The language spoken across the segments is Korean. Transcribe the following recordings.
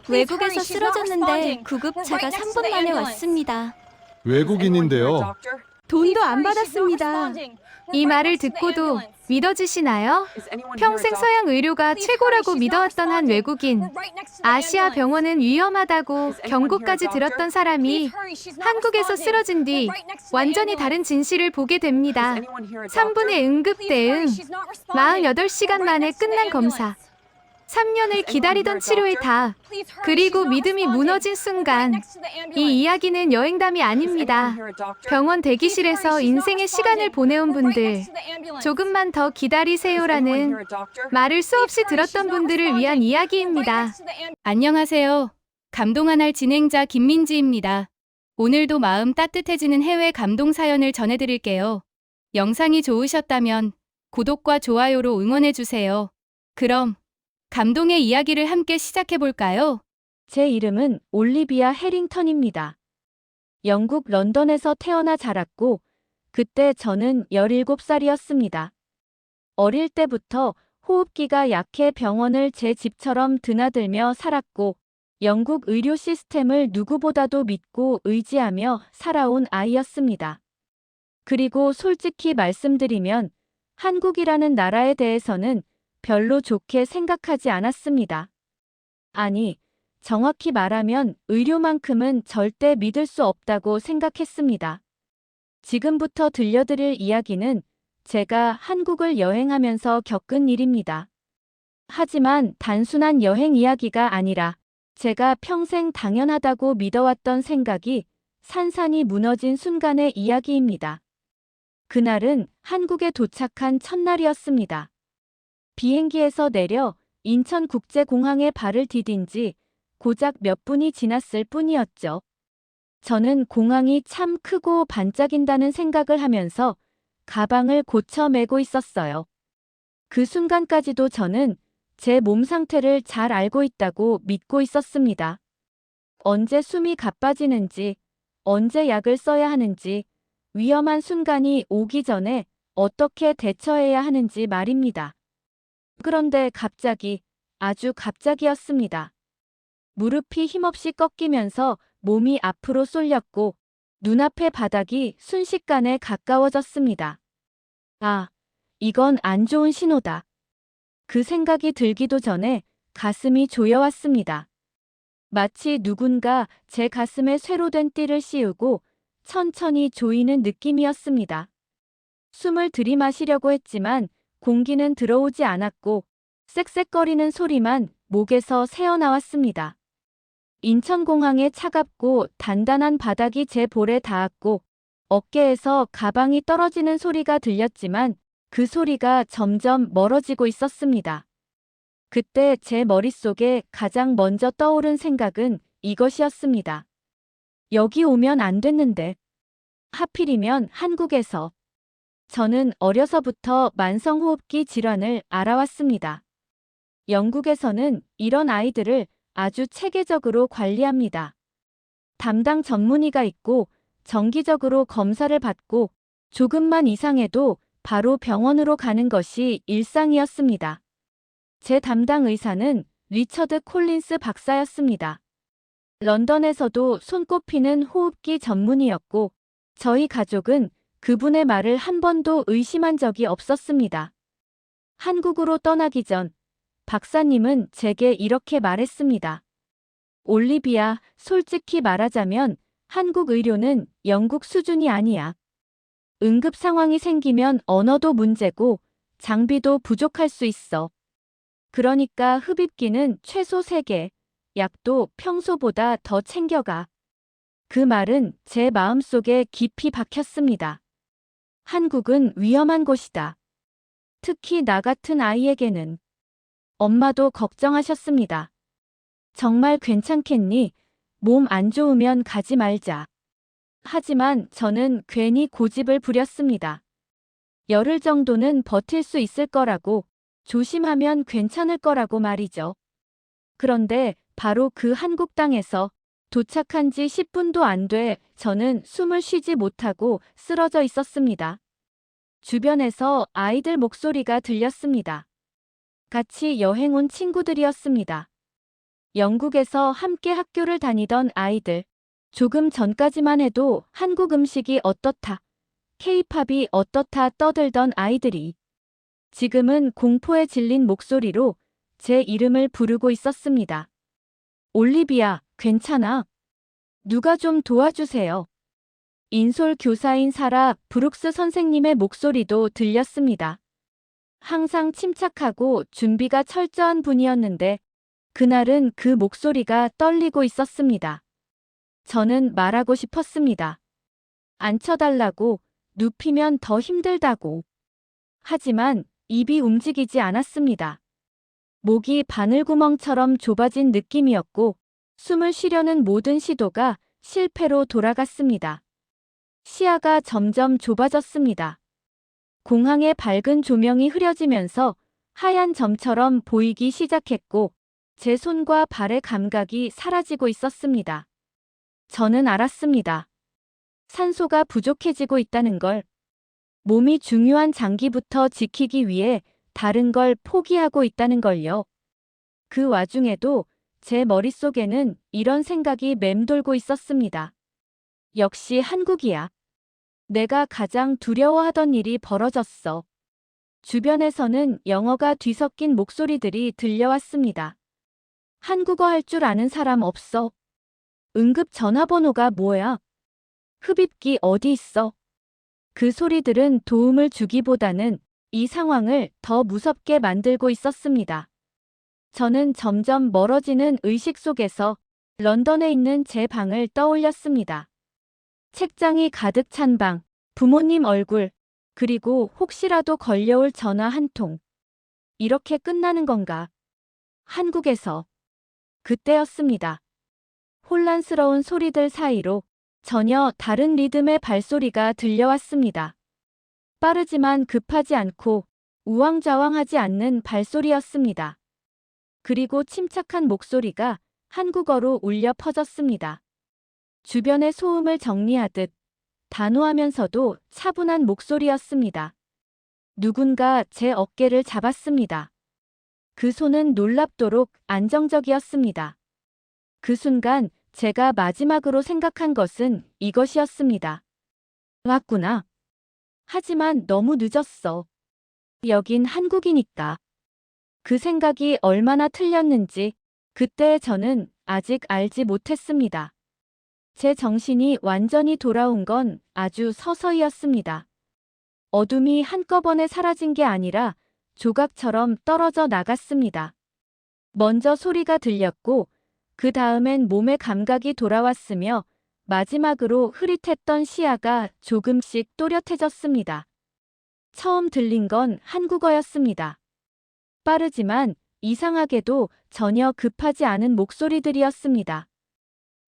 외국에서 쓰러졌는데 구급차가 3분 만에 왔습니다. 외국인인데요. 돈도 안 받았습니다. 이 말을 듣고도 믿어지시나요? 평생 서양 의료가 최고라고 믿어왔던 한 외국인. 아시아 병원은 위험하다고 경고까지 들었던 사람이 한국에서 쓰러진 뒤 완전히 다른 진실을 보게 됩니다. 3분의 응급 대응, 48시간 만에 끝난 검사. 3년을 기다리던 치료의 다, 그리고 믿음이 무너진 순간. 이 이야기는 여행담이 아닙니다. 병원 대기실에서 인생의 시간을 보내온 분들, 조금만 더 기다리세요라는 말을 수없이 들었던 분들을 위한 이야기입니다. 안녕하세요. 감동 하날 진행자 김민지입니다. 오늘도 마음 따뜻해지는 해외 감동 사연을 전해드릴게요. 영상이 좋으셨다면 구독과 좋아요로 응원해주세요. 그럼 감동의 이야기를 함께 시작해볼까요? 제 이름은 올리비아 해링턴입니다. 영국 런던에서 태어나 자랐고, 그때 저는 17살이었습니다. 어릴 때부터 호흡기가 약해 병원을 제 집처럼 드나들며 살았고, 영국 의료 시스템을 누구보다도 믿고 의지하며 살아온 아이였습니다. 그리고 솔직히 말씀드리면 한국이라는 나라에 대해서는 별로 좋게 생각하지 않았습니다. 아니, 정확히 말하면 의료만큼은 절대 믿을 수 없다고 생각했습니다. 지금부터 들려드릴 이야기는 제가 한국을 여행하면서 겪은 일입니다. 하지만 단순한 여행 이야기가 아니라 제가 평생 당연하다고 믿어왔던 생각이 산산이 무너진 순간의 이야기입니다. 그날은 한국에 도착한 첫날이었습니다. 비행기에서 내려 인천국제공항에 발을 디딘 지 고작 몇 분이 지났을 뿐이었죠. 저는 공항이 참 크고 반짝인다는 생각을 하면서 가방을 고쳐 메고 있었어요. 그 순간까지도 저는 제 몸 상태를 잘 알고 있다고 믿고 있었습니다. 언제 숨이 가빠지는지, 언제 약을 써야 하는지, 위험한 순간이 오기 전에 어떻게 대처해야 하는지 말입니다. 그런데 갑자기, 아주 갑자기였습니다. 무릎이 힘없이 꺾이면서 몸이 앞으로 쏠렸고 눈앞의 바닥이 순식간에 가까워졌습니다. 아, 이건 안 좋은 신호다. 그 생각이 들기도 전에 가슴이 조여왔습니다. 마치 누군가 제 가슴에 쇠로 된 띠를 씌우고 천천히 조이는 느낌이었습니다. 숨을 들이마시려고 했지만 공기는 들어오지 않았고 쌕쌕거리는 소리만 목에서 새어나왔습니다. 인천공항의 차갑고 단단한 바닥이 제 볼에 닿았고 어깨에서 가방이 떨어지는 소리가 들렸지만 그 소리가 점점 멀어지고 있었습니다. 그때 제 머릿속에 가장 먼저 떠오른 생각은 이것이었습니다. 여기 오면 안 됐는데. 하필이면 한국에서. 저는 어려서부터 만성호흡기 질환을 알아왔습니다. 영국에서는 이런 아이들을 아주 체계적으로 관리합니다. 담당 전문의가 있고 정기적으로 검사를 받고 조금만 이상해도 바로 병원으로 가는 것이 일상이었습니다. 제 담당 의사는 리처드 콜린스 박사였습니다. 런던에서도 손꼽히는 호흡기 전문의였고 저희 가족은 그분의 말을 한 번도 의심한 적이 없었습니다. 한국으로 떠나기 전 박사님은 제게 이렇게 말했습니다. 올리비아, 솔직히 말하자면 한국 의료는 영국 수준이 아니야. 응급 상황이 생기면 언어도 문제고 장비도 부족할 수 있어. 그러니까 흡입기는 최소 3개, 약도 평소보다 더 챙겨가. 그 말은 제 마음속에 깊이 박혔습니다. 한국은 위험한 곳이다. 특히 나 같은 아이에게는. 엄마도 걱정하셨습니다. 정말 괜찮겠니? 몸 안 좋으면 가지 말자. 하지만 저는 괜히 고집을 부렸습니다. 열흘 정도는 버틸 수 있을 거라고, 조심하면 괜찮을 거라고 말이죠. 그런데 바로 그 한국 땅에서 도착한 지 10분도 안 돼 저는 숨을 쉬지 못하고 쓰러져 있었습니다. 주변에서 아이들 목소리가 들렸습니다. 같이 여행 온 친구들이었습니다. 영국에서 함께 학교를 다니던 아이들. 조금 전까지만 해도 한국 음식이 어떻다, 케이팝이 어떻다 떠들던 아이들이 지금은 공포에 질린 목소리로 제 이름을 부르고 있었습니다. 올리비아, 괜찮아? 누가 좀 도와주세요. 인솔 교사인 사라 브룩스 선생님의 목소리도 들렸습니다. 항상 침착하고 준비가 철저한 분이었는데 그날은 그 목소리가 떨리고 있었습니다. 저는 말하고 싶었습니다. 앉혀달라고, 눕히면 더 힘들다고. 하지만 입이 움직이지 않았습니다. 목이 바늘구멍처럼 좁아진 느낌이었고 숨을 쉬려는 모든 시도가 실패로 돌아갔습니다. 시야가 점점 좁아졌습니다. 공항의 밝은 조명이 흐려지면서 하얀 점처럼 보이기 시작했고 제 손과 발의 감각이 사라지고 있었습니다. 저는 알았습니다. 산소가 부족해지고 있다는 걸. 몸이 중요한 장기부터 지키기 위해 다른 걸 포기하고 있다는 걸요. 그 와중에도 제 머릿속에는 이런 생각이 맴돌고 있었습니다. 역시 한국이야. 내가 가장 두려워하던 일이 벌어졌어. 주변에서는 영어가 뒤섞인 목소리들이 들려왔습니다. 한국어 할 줄 아는 사람 없어. 응급 전화번호가 뭐야? 흡입기 어디 있어? 그 소리들은 도움을 주기보다는 이 상황을 더 무섭게 만들고 있었습니다. 저는 점점 멀어지는 의식 속에서 런던에 있는 제 방을 떠올렸습니다. 책장이 가득 찬 방, 부모님 얼굴, 그리고 혹시라도 걸려올 전화 한 통. 이렇게 끝나는 건가? 한국에서. 그때였습니다. 혼란스러운 소리들 사이로 전혀 다른 리듬의 발소리가 들려왔습니다. 빠르지만 급하지 않고 우왕좌왕하지 않는 발소리였습니다. 그리고 침착한 목소리가 한국어로 울려 퍼졌습니다. 주변의 소음을 정리하듯 단호하면서도 차분한 목소리였습니다. 누군가 제 어깨를 잡았습니다. 그 손은 놀랍도록 안정적이었습니다. 그 순간 제가 마지막으로 생각한 것은 이것이었습니다. 왔구나. 하지만 너무 늦었어. 여긴 한국이니까. 그 생각이 얼마나 틀렸는지 그때 저는 아직 알지 못했습니다. 제 정신이 완전히 돌아온 건 아주 서서히였습니다. 어둠이 한꺼번에 사라진 게 아니라 조각처럼 떨어져 나갔습니다. 먼저 소리가 들렸고 그 다음엔 몸의 감각이 돌아왔으며 마지막으로 흐릿했던 시야가 조금씩 또렷해졌습니다. 처음 들린 건 한국어였습니다. 빠르지만 이상하게도 전혀 급하지 않은 목소리들이었습니다.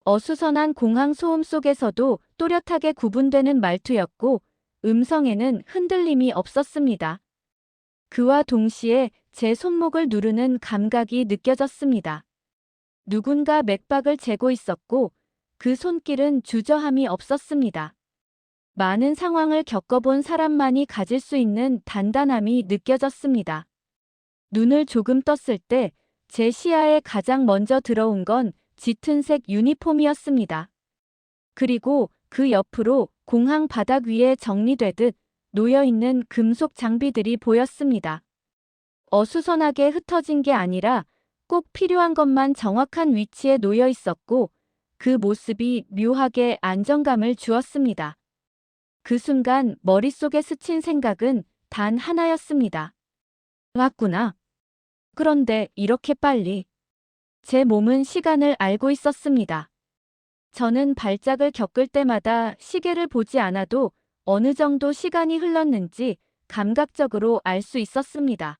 어수선한 공항 소음 속에서도 또렷하게 구분되는 말투였고 음성에는 흔들림이 없었습니다. 그와 동시에 제 손목을 누르는 감각이 느껴졌습니다. 누군가 맥박을 재고 있었고 그 손길은 주저함이 없었습니다. 많은 상황을 겪어본 사람만이 가질 수 있는 단단함이 느껴졌습니다. 눈을 조금 떴을 때 제 시야에 가장 먼저 들어온 건 짙은색 유니폼이었습니다. 그리고 그 옆으로 공항 바닥 위에 정리되듯 놓여있는 금속 장비들이 보였습니다. 어수선하게 흩어진 게 아니라 꼭 필요한 것만 정확한 위치에 놓여 있었고 그 모습이 묘하게 안정감을 주었습니다. 그 순간 머릿속에 스친 생각은 단 하나였습니다. 왔구나. 그런데 이렇게 빨리. 제 몸은 시간을 알고 있었습니다. 저는 발작을 겪을 때마다 시계를 보지 않아도 어느 정도 시간이 흘렀는지 감각적으로 알 수 있었습니다.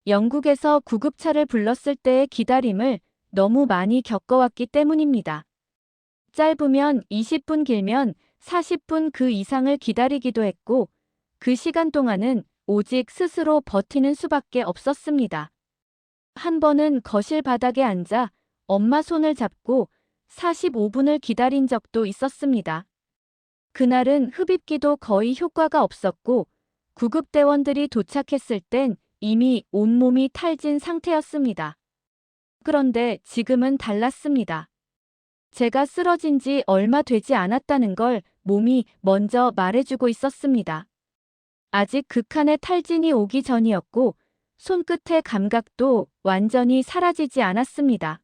영국에서 구급차를 불렀을 때의 기다림을 너무 많이 겪어왔기 때문입니다. 짧으면 20분, 길면 40분 그 이상을 기다리기도 했고 그 시간 동안은 오직 스스로 버티는 수밖에 없었습니다. 한 번은 거실 바닥에 앉아 엄마 손을 잡고 45분을 기다린 적도 있었습니다. 그날은 흡입기도 거의 효과가 없었고 구급대원들이 도착했을 땐 이미 온몸이 탈진 상태였습니다. 그런데 지금은 달랐습니다. 제가 쓰러진 지 얼마 되지 않았다는 걸 몸이 먼저 말해주고 있었습니다. 아직 극한의 탈진이 오기 전이었고 손끝의 감각도 완전히 사라지지 않았습니다.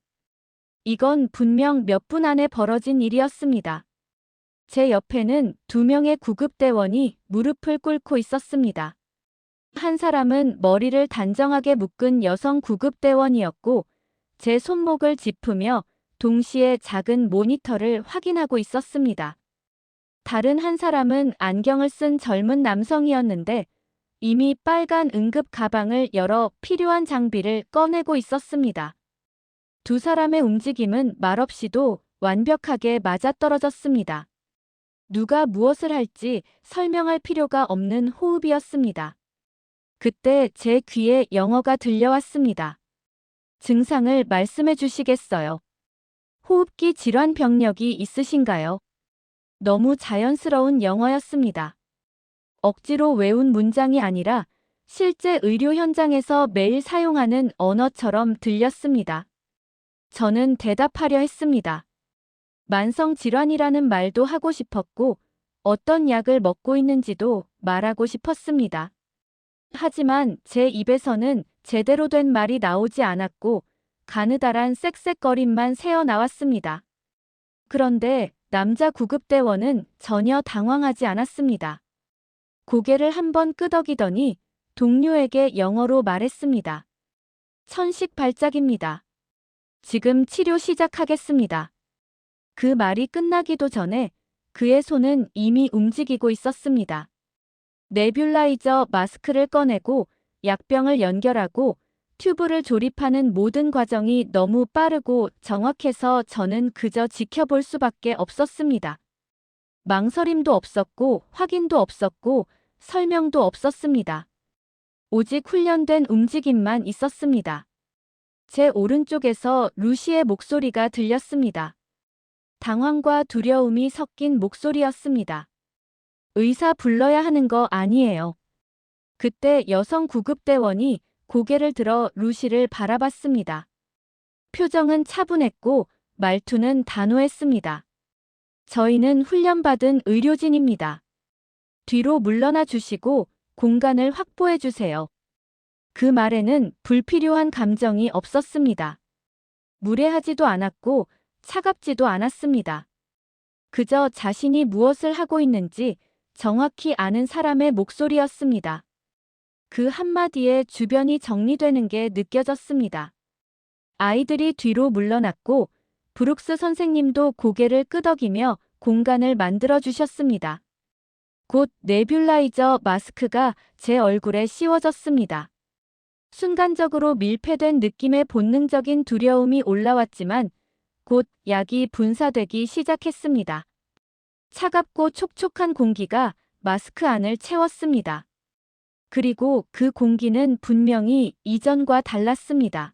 이건 분명 몇 분 안에 벌어진 일이었습니다. 제 옆에는 2명의 구급대원이 무릎을 꿇고 있었습니다. 한 사람은 머리를 단정하게 묶은 여성 구급대원이었고 제 손목을 짚으며 동시에 작은 모니터를 확인하고 있었습니다. 다른 한 사람은 안경을 쓴 젊은 남성이었는데 이미 빨간 응급 가방을 열어 필요한 장비를 꺼내고 있었습니다. 두 사람의 움직임은 말없이도 완벽하게 맞아떨어졌습니다. 누가 무엇을 할지 설명할 필요가 없는 호흡이었습니다. 그때 제 귀에 영어가 들려왔습니다. 증상을 말씀해 주시겠어요? 호흡기 질환 병력이 있으신가요? 너무 자연스러운 영어였습니다. 억지로 외운 문장이 아니라 실제 의료 현장에서 매일 사용하는 언어처럼 들렸습니다. 저는 대답하려 했습니다. 만성 질환이라는 말도 하고 싶었고 어떤 약을 먹고 있는지도 말하고 싶었습니다. 하지만 제 입에서는 제대로 된 말이 나오지 않았고 가느다란 쌕쌕거림만 새어나왔습니다. 그런데 남자 구급대원은 전혀 당황하지 않았습니다. 고개를 한번 끄덕이더니 동료에게 영어로 말했습니다. 천식 발작입니다. 지금 치료 시작하겠습니다. 그 말이 끝나기도 전에 그의 손은 이미 움직이고 있었습니다. 네뷸라이저 마스크를 꺼내고 약병을 연결하고 튜브를 조립하는 모든 과정이 너무 빠르고 정확해서 저는 그저 지켜볼 수밖에 없었습니다. 망설임도 없었고 확인도 없었고 설명도 없었습니다. 오직 훈련된 움직임만 있었습니다. 제 오른쪽에서 루시의 목소리가 들렸습니다. 당황과 두려움이 섞인 목소리였습니다. 의사 불러야 하는 거 아니에요. 그때 여성 구급대원이 고개를 들어 루시를 바라봤습니다. 표정은 차분했고 말투는 단호했습니다. 저희는 훈련받은 의료진입니다. 뒤로 물러나 주시고 공간을 확보해 주세요. 그 말에는 불필요한 감정이 없었습니다. 무례하지도 않았고 차갑지도 않았습니다. 그저 자신이 무엇을 하고 있는지 정확히 아는 사람의 목소리였습니다. 그 한마디에 주변이 정리되는 게 느껴졌습니다. 아이들이 뒤로 물러났고 브룩스 선생님도 고개를 끄덕이며 공간을 만들어 주셨습니다. 곧 네뷸라이저 마스크가 제 얼굴에 씌워졌습니다. 순간적으로 밀폐된 느낌의 본능적인 두려움이 올라왔지만 곧 약이 분사되기 시작했습니다. 차갑고 촉촉한 공기가 마스크 안을 채웠습니다. 그리고 그 공기는 분명히 이전과 달랐습니다.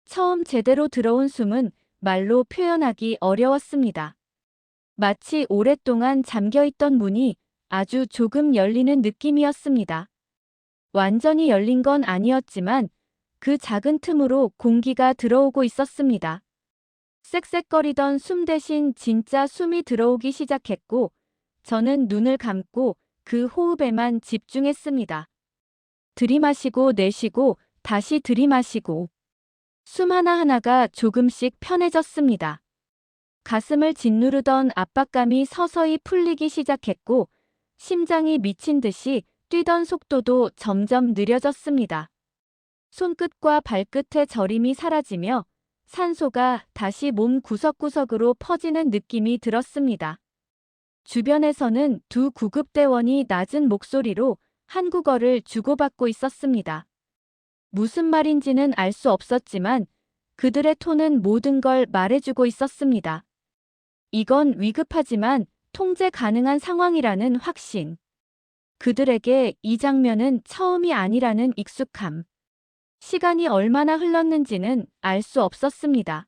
처음 제대로 들어온 숨은 말로 표현하기 어려웠습니다. 마치 오랫동안 잠겨있던 문이 아주 조금 열리는 느낌이었습니다. 완전히 열린 건 아니었지만 그 작은 틈으로 공기가 들어오고 있었습니다. 쌕쌕거리던 숨 대신 진짜 숨이 들어오기 시작했고 저는 눈을 감고 그 호흡에만 집중했습니다. 들이마시고 내쉬고 다시 들이마시고 숨 하나하나가 조금씩 편해졌습니다. 가슴을 짓누르던 압박감이 서서히 풀리기 시작했고 심장이 미친 듯이 뛰던 속도도 점점 느려졌습니다. 손끝과 발끝의 저림이 사라지며 산소가 다시 몸 구석구석으로 퍼지는 느낌이 들었습니다. 주변에서는 두 구급대원이 낮은 목소리로 한국어를 주고받고 있었습니다. 무슨 말인지는 알 수 없었지만 그들의 톤은 모든 걸 말해주고 있었습니다. 이건 위급하지만 통제 가능한 상황이라는 확신. 그들에게 이 장면은 처음이 아니라는 익숙함. 시간이 얼마나 흘렀는지는 알 수 없었습니다.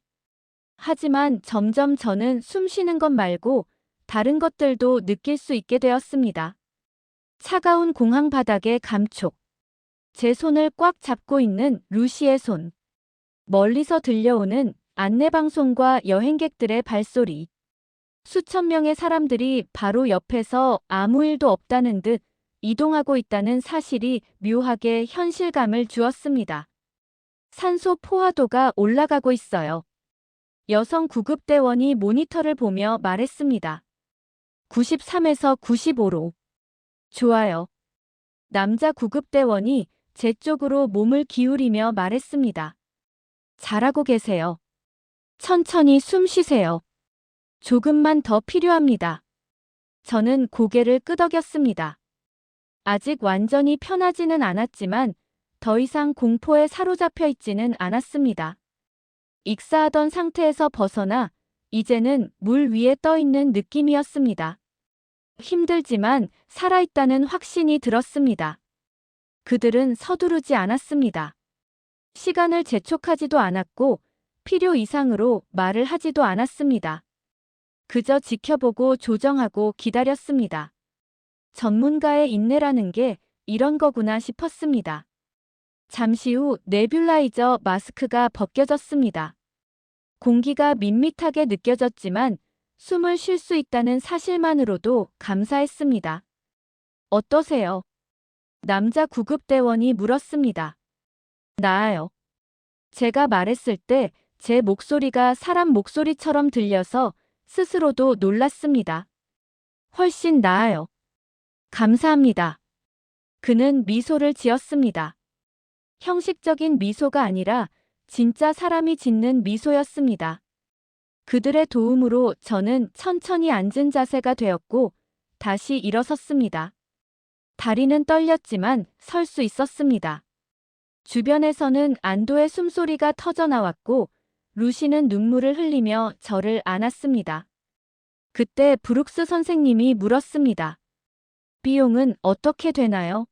하지만 점점 저는 숨 쉬는 것 말고 다른 것들도 느낄 수 있게 되었습니다. 차가운 공항 바닥의 감촉. 제 손을 꽉 잡고 있는 루시의 손. 멀리서 들려오는 안내방송과 여행객들의 발소리. 수천 명의 사람들이 바로 옆에서 아무 일도 없다는 듯 이동하고 있다는 사실이 묘하게 현실감을 주었습니다. 산소 포화도가 올라가고 있어요. 여성 구급대원이 모니터를 보며 말했습니다. 93에서 95로. 좋아요. 남자 구급대원이 제 쪽으로 몸을 기울이며 말했습니다. 잘하고 계세요. 천천히 숨 쉬세요. 조금만 더 필요합니다. 저는 고개를 끄덕였습니다. 아직 완전히 편하지는 않았지만 더 이상 공포에 사로잡혀 있지는 않았습니다. 익사하던 상태에서 벗어나 이제는 물 위에 떠 있는 느낌이었습니다. 힘들지만 살아있다는 확신이 들었습니다. 그들은 서두르지 않았습니다. 시간을 재촉하지도 않았고 필요 이상으로 말을 하지도 않았습니다. 그저 지켜보고 조정하고 기다렸습니다. 전문가의 인내라는 게 이런 거구나 싶었습니다. 잠시 후 네뷸라이저 마스크가 벗겨졌습니다. 공기가 밋밋하게 느껴졌지만 숨을 쉴 수 있다는 사실만으로도 감사했습니다. 어떠세요? 남자 구급대원이 물었습니다. 나아요. 제가 말했을 때 제 목소리가 사람 목소리처럼 들려서 스스로도 놀랐습니다. 훨씬 나아요. 감사합니다. 그는 미소를 지었습니다. 형식적인 미소가 아니라 진짜 사람이 짓는 미소였습니다. 그들의 도움으로 저는 천천히 앉은 자세가 되었고 다시 일어섰습니다. 다리는 떨렸지만 설 수 있었습니다. 주변에서는 안도의 숨소리가 터져나왔고 루시는 눈물을 흘리며 저를 안았습니다. 그때 브룩스 선생님이 물었습니다. 비용은 어떻게 되나요?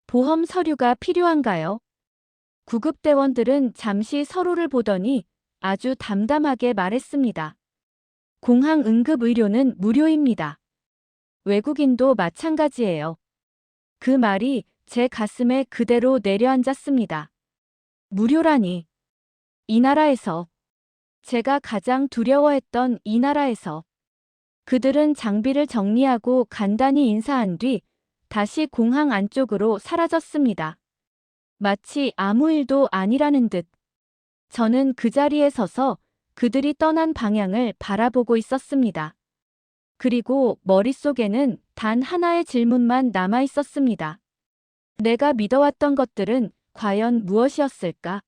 보험 서류가 필요한가요? 구급대원들은 잠시 서로를 보더니 아주 담담하게 말했습니다. 공항 응급의료는 무료입니다. 외국인도 마찬가지예요. 그 말이 제 가슴에 그대로 내려앉았습니다. 무료라니. 이 나라에서. 제가 가장 두려워했던 이 나라에서. 그들은 장비를 정리하고 간단히 인사한 뒤 다시 공항 안쪽으로 사라졌습니다. 마치 아무 일도 아니라는 듯. 저는 그 자리에 서서 그들이 떠난 방향을 바라보고 있었습니다. 그리고 머릿속에는 단 하나의 질문만 남아 있었습니다. 내가 믿어왔던 것들은 과연 무엇이었을까?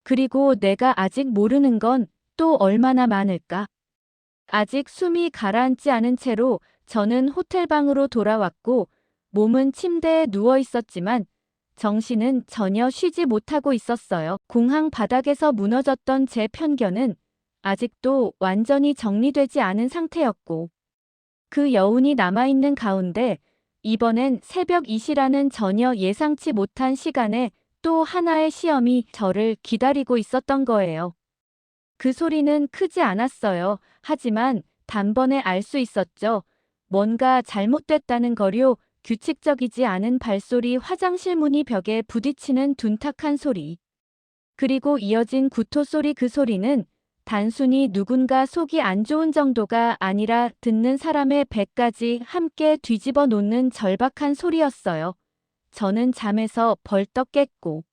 그리고 내가 아직 모르는 건 또 얼마나 많을까? 아직 숨이 가라앉지 않은 채로 저는 호텔방으로 돌아왔고 몸은 침대에 누워 있었지만 정신은 전혀 쉬지 못하고 있었어요. 공항 바닥에서 무너졌던 제 편견은 아직도 완전히 정리되지 않은 상태였고 그 여운이 남아있는 가운데 이번엔 새벽 2시라는 전혀 예상치 못한 시간에 또 하나의 시험이 저를 기다리고 있었던 거예요. 그 소리는 크지 않았어요. 하지만 단번에 알 수 있었죠. 뭔가 잘못됐다는 거요. 규칙적이지 않은 발소리, 화장실 문이 벽에 부딪히는 둔탁한 소리. 그리고 이어진 구토 소리. 그 소리는 단순히 누군가 속이 안 좋은 정도가 아니라 듣는 사람의 배까지 함께 뒤집어 놓는 절박한 소리였어요. 저는 잠에서 벌떡 깼고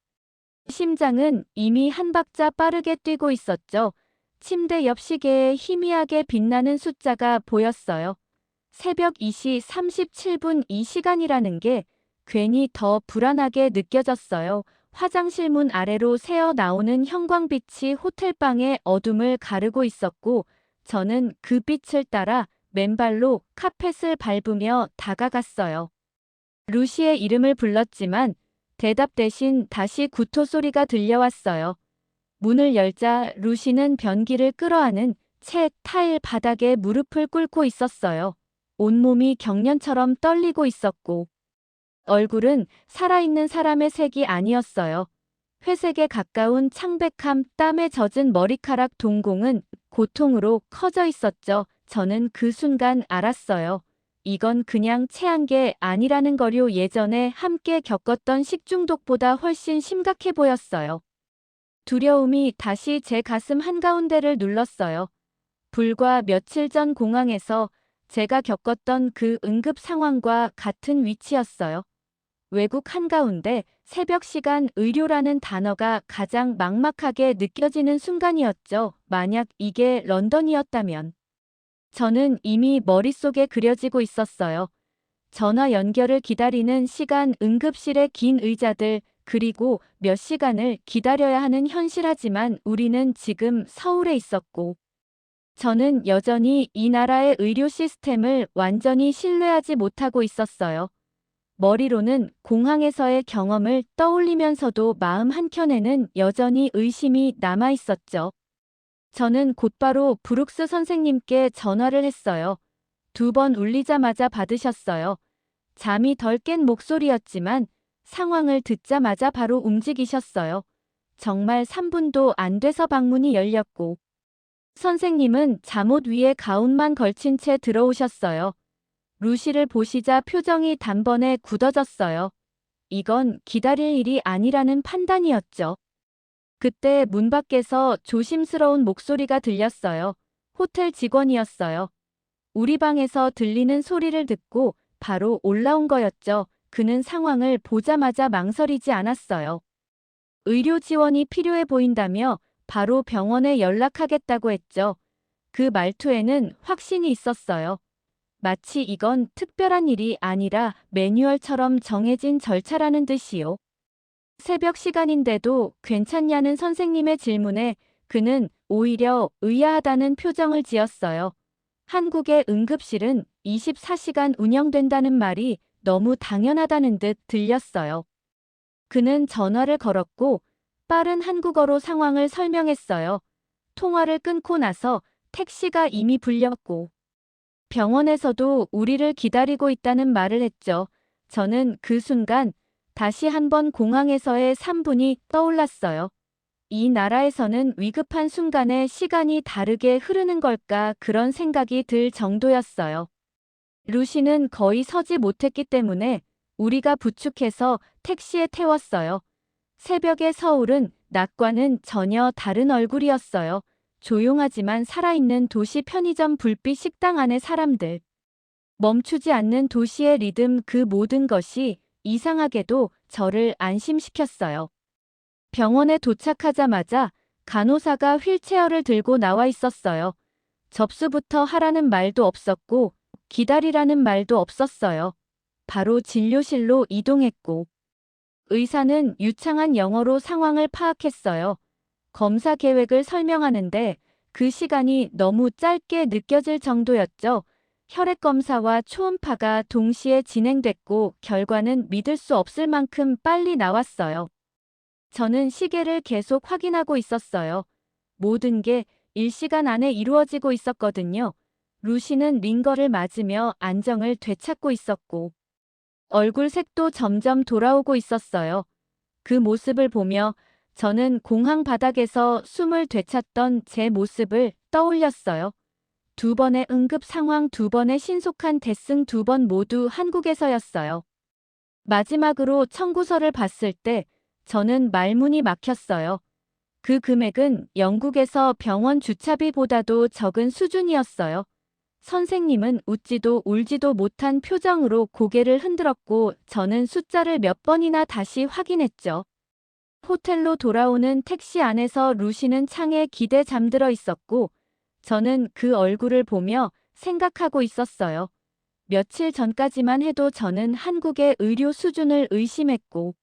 심장은 이미 한 박자 빠르게 뛰고 있었죠. 침대 옆 시계에 희미하게 빛나는 숫자가 보였어요. 새벽 2시 37분. 이 시간이라는 게 괜히 더 불안하게 느껴졌어요. 화장실 문 아래로 새어 나오는 형광빛이 호텔방의 어둠을 가르고 있었고 저는 그 빛을 따라 맨발로 카펫을 밟으며 다가갔어요. 루시의 이름을 불렀지만 대답 대신 다시 구토 소리가 들려왔어요. 문을 열자 루시는 변기를 끌어안은 채 타일 바닥에 무릎을 꿇고 있었어요. 온몸이 경련처럼 떨리고 있었고 얼굴은 살아있는 사람의 색이 아니었어요. 회색에 가까운 창백함, 땀에 젖은 머리카락 동공은 고통으로 커져 있었죠. 저는 그 순간 알았어요. 이건 그냥 체한 게 아니라는 거요. 예전에 함께 겪었던 식중독보다 훨씬 심각해 보였어요. 두려움이 다시 제 가슴 한가운데를 눌렀어요. 불과 며칠 전 공항에서 제가 겪었던 그 응급 상황과 같은 위치였어요. 외국 한가운데 새벽 시간 의료라는 단어가 가장 막막하게 느껴지는 순간이었죠. 만약 이게 런던이었다면. 저는 이미 머릿속에 그려지고 있었어요. 전화 연결을 기다리는 시간, 응급실의 긴 의자들, 그리고 몇 시간을 기다려야 하는 현실하지만 우리는 지금 서울에 있었고, 저는 여전히 이 나라의 의료 시스템을 완전히 신뢰하지 못하고 있었어요. 머리로는 공항에서의 경험을 떠올리면서도 마음 한켠에는 여전히 의심이 남아 있었죠. 저는 곧바로 브룩스 선생님께 전화를 했어요. 2번 울리자마자 받으셨어요. 잠이 덜 깬 목소리였지만 상황을 듣자마자 바로 움직이셨어요. 정말 3분도 안 돼서 방문이 열렸고, 선생님은 잠옷 위에 가운만 걸친 채 들어오셨어요. 루시를 보시자 표정이 단번에 굳어졌어요. 이건 기다릴 일이 아니라는 판단이었죠. 그때 문 밖에서 조심스러운 목소리가 들렸어요. 호텔 직원이었어요. 우리 방에서 들리는 소리를 듣고 바로 올라온 거였죠. 그는 상황을 보자마자 망설이지 않았어요. 의료 지원이 필요해 보인다며 바로 병원에 연락하겠다고 했죠. 그 말투에는 확신이 있었어요. 마치 이건 특별한 일이 아니라 매뉴얼처럼 정해진 절차라는 듯이요. 새벽 시간인데도 괜찮냐는 선생님의 질문에 그는 오히려 의아하다는 표정을 지었어요. 한국의 응급실은 24시간 운영된다는 말이 너무 당연하다는 듯 들렸어요. 그는 전화를 걸었고 빠른 한국어로 상황을 설명했어요. 통화를 끊고 나서 택시가 이미 불렸고 병원에서도 우리를 기다리고 있다는 말을 했죠. 저는 그 순간 다시 한번 공항에서의 3분이 떠올랐어요. 이 나라에서는 위급한 순간에 시간이 다르게 흐르는 걸까 그런 생각이 들 정도였어요. 루시는 거의 서지 못했기 때문에 우리가 부축해서 택시에 태웠어요. 새벽의 서울은 낮과는 전혀 다른 얼굴이었어요. 조용하지만 살아있는 도시 편의점 불빛 식당 안의 사람들. 멈추지 않는 도시의 리듬 그 모든 것이 이상하게도 저를 안심시켰어요. 병원에 도착하자마자 간호사가 휠체어를 들고 나와 있었어요. 접수부터 하라는 말도 없었고 기다리라는 말도 없었어요. 바로 진료실로 이동했고 의사는 유창한 영어로 상황을 파악했어요. 검사 계획을 설명하는데 그 시간이 너무 짧게 느껴질 정도였죠. 혈액 검사와 초음파가 동시에 진행됐고 결과는 믿을 수 없을 만큼 빨리 나왔어요. 저는 시계를 계속 확인하고 있었어요. 모든 게 1시간 안에 이루어지고 있었거든요. 루시는 링거를 맞으며 안정을 되찾고 있었고 얼굴 색도 점점 돌아오고 있었어요. 그 모습을 보며 저는 공항 바닥에서 숨을 되찾던 제 모습을 떠올렸어요. 2번의 응급 상황, 2번의 신속한 대승, 2번 모두 한국에서였어요. 마지막으로 청구서를 봤을 때 저는 말문이 막혔어요. 그 금액은 영국에서 병원 주차비보다도 적은 수준이었어요. 선생님은 웃지도 울지도 못한 표정으로 고개를 흔들었고 저는 숫자를 몇 번이나 다시 확인했죠. 호텔로 돌아오는 택시 안에서 루시는 창에 기대 잠들어 있었고 저는 그 얼굴을 보며 생각하고 있었어요. 며칠 전까지만 해도 저는 한국의 의료 수준을 의심했고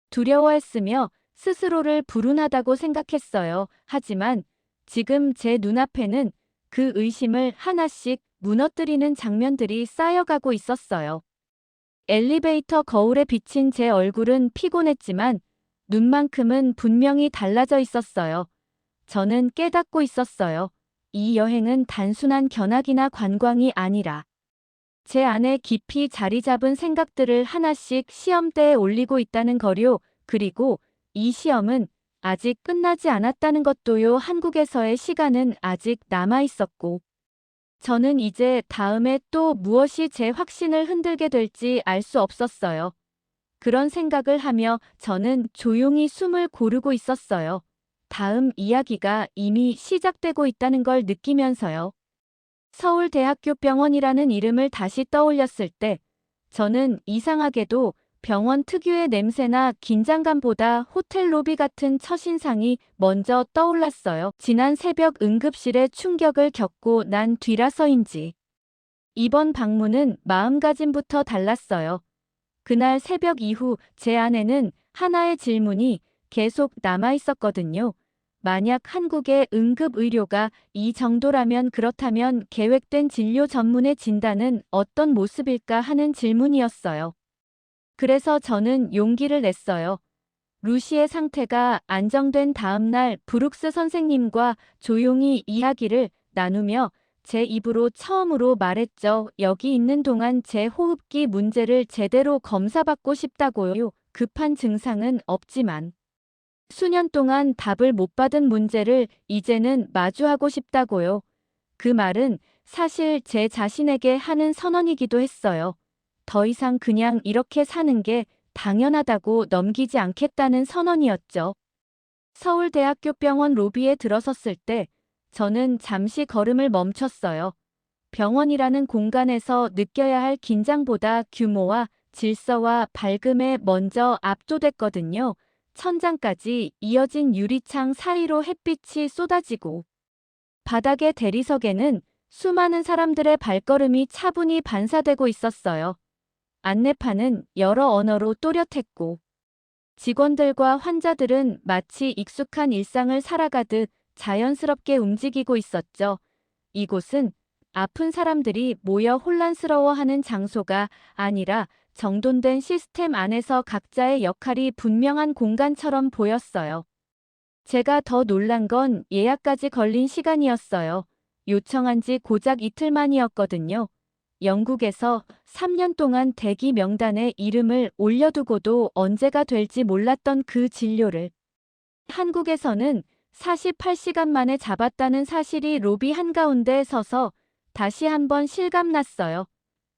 두려워했으며 스스로를 불운하다고 생각했어요. 하지만 지금 제 눈앞에는 그 의심을 하나씩 무너뜨리는 장면들이 쌓여가고 있었어요. 엘리베이터 거울에 비친 제 얼굴은 피곤했지만 눈만큼은 분명히 달라져 있었어요. 저는 깨닫고 있었어요. 이 여행은 단순한 견학이나 관광이 아니라 제 안에 깊이 자리 잡은 생각들을 하나씩 시험대에 올리고 있다는 거요. 그리고 이 시험은 아직 끝나지 않았다는 것도요. 한국에서의 시간은 아직 남아 있었고 저는 이제 다음에 또 무엇이 제 확신을 흔들게 될지 알 수 없었어요. 그런 생각을 하며 저는 조용히 숨을 고르고 있었어요. 다음 이야기가 이미 시작되고 있다는 걸 느끼면서요. 서울대학교 병원이라는 이름을 다시 떠올렸을 때 저는 이상하게도 병원 특유의 냄새나 긴장감보다 호텔 로비 같은 첫인상이 먼저 떠올랐어요. 지난 새벽 응급실에 충격을 겪고 난 뒤라서인지 이번 방문은 마음가짐부터 달랐어요. 그날 새벽 이후 제 안에는 하나의 질문이 계속 남아 있었거든요. 만약 한국의 응급의료가 이 정도라면 그렇다면 계획된 진료 전문의 진단은 어떤 모습일까 하는 질문이었어요. 그래서 저는 용기를 냈어요. 루시의 상태가 안정된 다음 날 브룩스 선생님과 조용히 이야기를 나누며 제 입으로 처음으로 말했죠. 여기 있는 동안 제 호흡기 문제를 제대로 검사받고 싶다고요. 급한 증상은 없지만 수년 동안 답을 못 받은 문제를 이제는 마주하고 싶다고요. 그 말은 사실 제 자신에게 하는 선언이기도 했어요. 더 이상 그냥 이렇게 사는 게 당연하다고 넘기지 않겠다는 선언이었죠. 서울대학교 병원 로비에 들어섰을 때 저는 잠시 걸음을 멈췄어요. 병원이라는 공간에서 느껴야 할 긴장보다 규모와 질서와 밝음에 먼저 압도됐거든요. 천장까지 이어진 유리창 사이로 햇빛이 쏟아지고 바닥의 대리석에는 수많은 사람들의 발걸음이 차분히 반사되고 있었어요. 안내판은 여러 언어로 또렷했고 직원들과 환자들은 마치 익숙한 일상을 살아가듯 자연스럽게 움직이고 있었죠. 이곳은 아픈 사람들이 모여 혼란스러워하는 장소가 아니라 정돈된 시스템 안에서 각자의 역할이 분명한 공간처럼 보였어요. 제가 더 놀란 건 예약까지 걸린 시간이었어요. 요청한 지 고작 이틀 만이었거든요. 영국에서 3년 동안 대기 명단에 이름을 올려두고도 언제가 될지 몰랐던 그 진료를 한국에서는 48시간 만에 잡았다는 사실이 로비 한가운데 서서 다시 한번 실감났어요.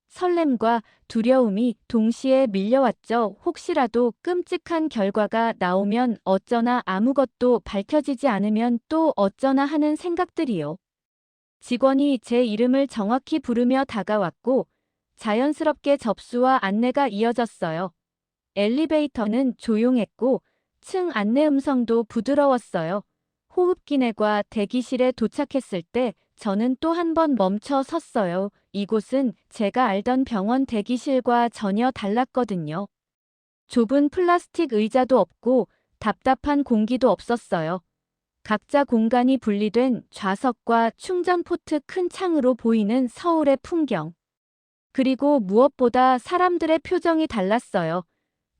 설렘과 두려움이 동시에 밀려왔죠. 혹시라도 끔찍한 결과가 나오면 어쩌나, 아무것도 밝혀지지 않으면 또 어쩌나 하는 생각들이요. 직원이 제 이름을 정확히 부르며 다가왔고 자연스럽게 접수와 안내가 이어졌어요. 엘리베이터는 조용했고 층 안내 음성도 부드러웠어요. 호흡기내과 대기실에 도착했을 때 저는 또 한 번 멈춰 섰어요. 이곳은 제가 알던 병원 대기실과 전혀 달랐거든요. 좁은 플라스틱 의자도 없고 답답한 공기도 없었어요. 각자 공간이 분리된 좌석과 충전 포트 큰 창으로 보이는 서울의 풍경. 그리고 무엇보다 사람들의 표정이 달랐어요.